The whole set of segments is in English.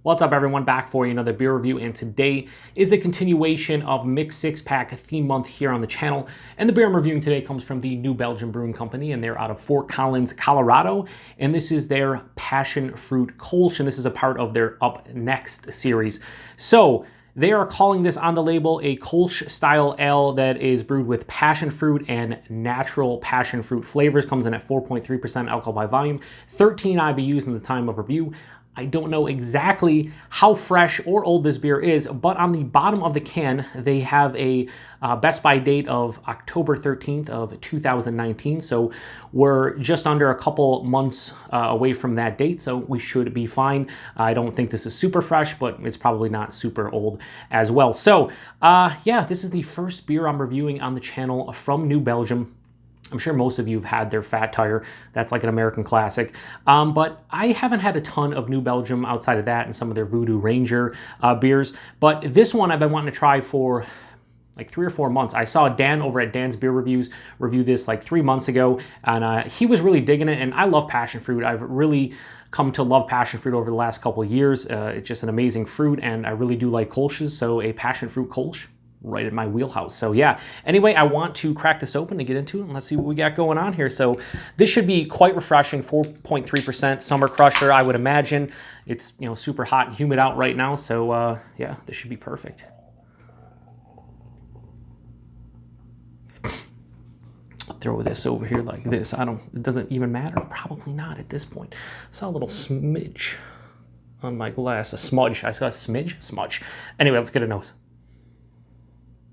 What's up everyone, back for another beer review, and today is the continuation of Mixed Six Pack Theme Month here on the channel. And the beer I'm reviewing today comes from the New Belgium Brewing Company, and they're out of Fort Collins, Colorado. And this is their Passion Fruit Kölsch, and this is a part of their Up Next series. So they are calling this on the label a Kölsch style ale that is brewed with passion fruit and natural passion fruit flavors. Comes in at 4.3% alcohol by volume, 13 IBUs in the time of review. I don't know exactly how fresh or old this beer is, but on the bottom of the can, they have a best by date of October 13th of 2019. So we're just under a couple months away from that date, so we should be fine. I don't think this is super fresh, but it's probably not super old as well. So yeah, this is the first beer I'm reviewing on the channel from New Belgium. I'm sure most of you have had their Fat Tire. That's like an American classic. But I haven't had a ton of New Belgium outside of that and some of their Voodoo Ranger beers. But this one I've been wanting to try for like 3 or 4 months. I saw Dan over at Dan's Beer Reviews review this like 3 months ago, and he was really digging it, and I love passion fruit. I've really come to love passion fruit over the last couple of years. It's just an amazing fruit, and I really do like Kölsches, so a passion fruit Kölsch, right in my wheelhouse. So yeah, anyway, I want to crack this open to get into it, and let's see what we got going on here. So this should be quite refreshing, 4.3% summer crusher, I would imagine. It's, you know, super hot and humid out right now, so yeah, this should be perfect. I'll throw this over here like this. It doesn't even matter. Probably not at this point. Saw a little smidge on my glass, a smudge. I saw a smidge? Smudge. Anyway, let's get a nose.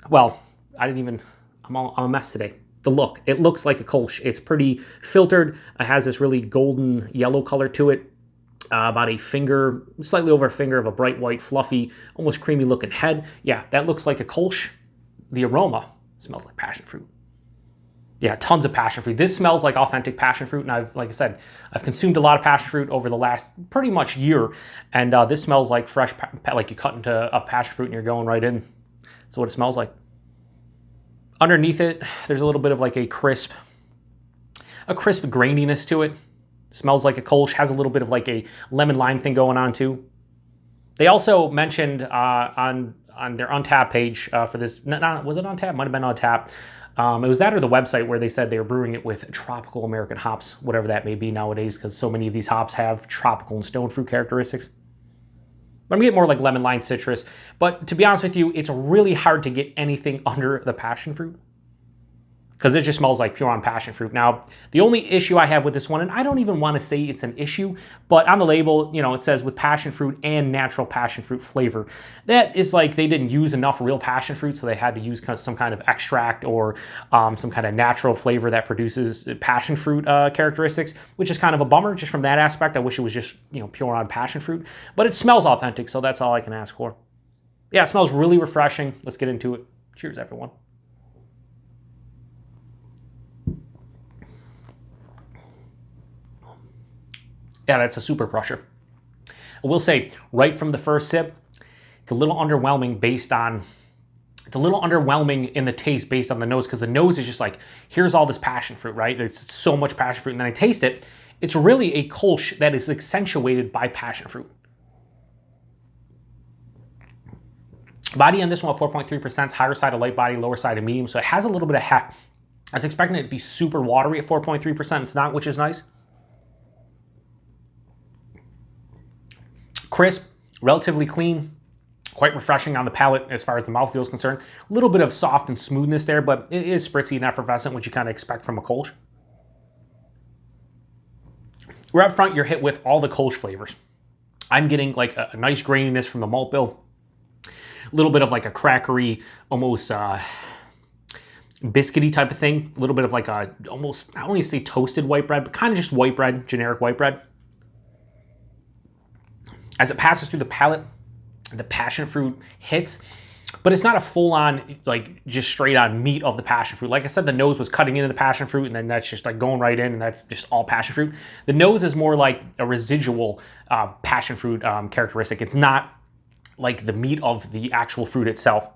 Well, I'm a mess today. The look, it looks like a Kölsch. It's pretty filtered. It has this really golden yellow color to it. About a finger, slightly over a finger of a bright white, fluffy, almost creamy looking head. Yeah, that looks like a Kölsch. The aroma smells like passion fruit. Yeah, tons of passion fruit. This smells like authentic passion fruit, and like I said, I've consumed a lot of passion fruit over the last pretty much year, and this smells like fresh, like you cut into a passion fruit and you're going right in. So what it smells like. Underneath it, there's a little bit of like a crisp graininess to it. Smells like a Kölsch, has a little bit of like a lemon lime thing going on too. They also mentioned on their Untappd page for this, was it Untappd? Might have been Untappd. It was that or the website where they said they were brewing it with tropical American hops, whatever that may be nowadays, because so many of these hops have tropical and stone fruit characteristics. I'm gonna get more like lemon, lime, citrus, but to be honest with you, it's really hard to get anything under the passion fruit because it just smells like pure on passion fruit. Now, the only issue I have with this one, and I don't even want to say it's an issue, but on the label, you know, it says with passion fruit and natural passion fruit flavor. That is like they didn't use enough real passion fruit, so they had to use some kind of extract or some kind of natural flavor that produces passion fruit characteristics, which is kind of a bummer just from that aspect. I wish it was just, you know, pure on passion fruit, but it smells authentic, so that's all I can ask for. Yeah, it smells really refreshing. Let's get into it. Cheers, everyone. Yeah, that's a super crusher. I will say, right from the first sip, it's a little underwhelming in the taste based on the nose, because the nose is just like, here's all this passion fruit, right? There's so much passion fruit, and then I taste it. It's really a Kölsch that is accentuated by passion fruit. Body on this one, 4.3%, higher side of light body, lower side of medium, so it has a little bit of heft. I was expecting it to be super watery at 4.3%. It's not, which is nice. Crisp, relatively clean, quite refreshing on the palate as far as the mouthfeel is concerned. A little bit of soft and smoothness there, but it is spritzy and effervescent, which you kind of expect from a Kölsch. Right up front, you're hit with all the Kölsch flavors. I'm getting like a nice graininess from the malt bill. A little bit of like a crackery, almost biscuity type of thing. A little bit of like a almost, I don't want to say toasted white bread, but kind of just white bread, generic white bread. As it passes through the palate, the passion fruit hits, but it's not a full-on, like, just straight-on meat of the passion fruit. Like I said, the nose was cutting into the passion fruit, and then that's just, like, going right in, and that's just all passion fruit. The nose is more like a residual passion fruit characteristic. It's not like the meat of the actual fruit itself.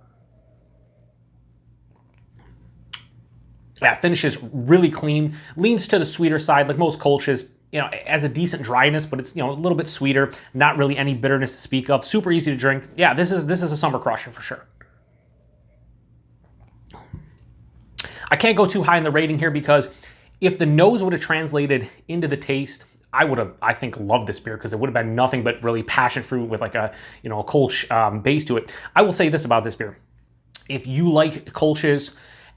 Yeah, finishes really clean, leans to the sweeter side, like most Kölsches. you know, as a decent dryness, but it's, you know, a little bit sweeter, not really any bitterness to speak of, super easy to drink. Yeah, this is a summer crusher for sure. I can't go too high in the rating here because if the nose would have translated into the taste, I would have, I think, loved this beer because it would have been nothing but really passion fruit with like a, you know, a Kölsch base to it. I will say this about this beer. If you like Kölsches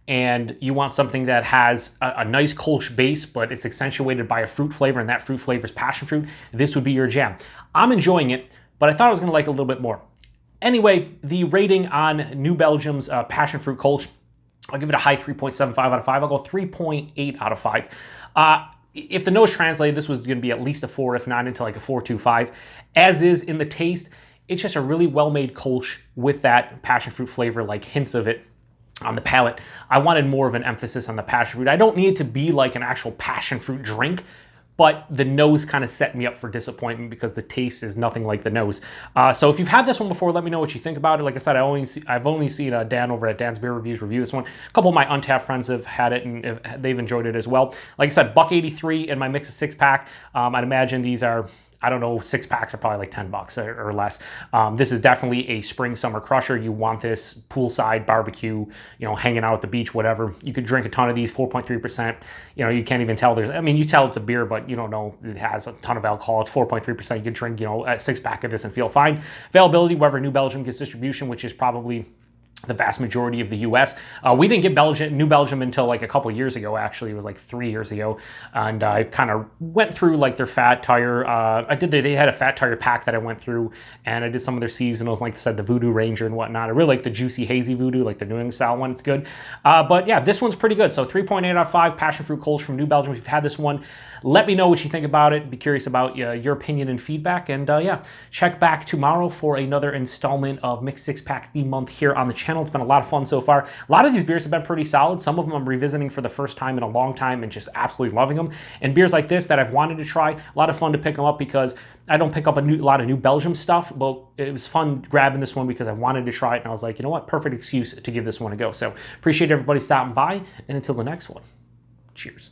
and you want something that has a nice Kölsch base, but it's accentuated by a fruit flavor, and that fruit flavor is passion fruit, this would be your jam. I'm enjoying it, but I thought I was gonna like it a little bit more. Anyway, the rating on New Belgium's Passion Fruit Kölsch, I'll give it a high 3.75 out of 5. I'll go 3.8 out of 5. If the nose translated, this was going to be at least a 4, if not into like a 4.25. As is in the taste, it's just a really well-made Kölsch with that passion fruit flavor, like hints of it on the palate. I wanted more of an emphasis on the passion fruit. I don't need it to be like an actual passion fruit drink, but the nose kind of set me up for disappointment because the taste is nothing like the nose. So if you've had this one before, let me know what you think about it. Like I said, I've only seen Dan over at Dan's Beer Reviews review this one. A couple of my Untapped friends have had it and they've enjoyed it as well. Like I said, $1.83 in my mix of 6-pack. I'd imagine these are, I don't know, 6-packs are probably like $10 or less. This is definitely a spring summer crusher. You want this poolside barbecue, you know, hanging out at the beach, whatever. You could drink a ton of these, 4.3%. You know, you can't even tell I mean, you tell it's a beer, but you don't know it has a ton of alcohol. It's 4.3%. You can drink, you know, a 6-pack of this and feel fine. Availability, wherever New Belgium gets distribution, which is probably the vast majority of the U.S. We didn't get New Belgium until like a couple years ago, actually. It was like 3 years ago. And I kind of went through like their fat tire. They had a fat tire pack that I went through, and I did some of their seasonals, like I said, the Voodoo Ranger and whatnot. I really like the Juicy Hazy Voodoo, like the New England style one. It's good. But yeah, this one's pretty good. So 3.8 out of 5, Passion Fruit Kölsch from New Belgium. If you've had this one, let me know what you think about it. Be curious about your opinion and feedback. And yeah, check back tomorrow for another installment of Mixed 6-Pack the month here on the channel. It's been a lot of fun so far. A lot of these beers have been pretty solid. Some of them I'm revisiting for the first time in a long time and just absolutely loving them. And beers like this that I've wanted to try, a lot of fun to pick them up because I don't pick up a lot of New Belgium stuff, but it was fun grabbing this one because I wanted to try it and I was like, you know what, perfect excuse to give this one a go. So appreciate everybody stopping by, and until the next one, cheers.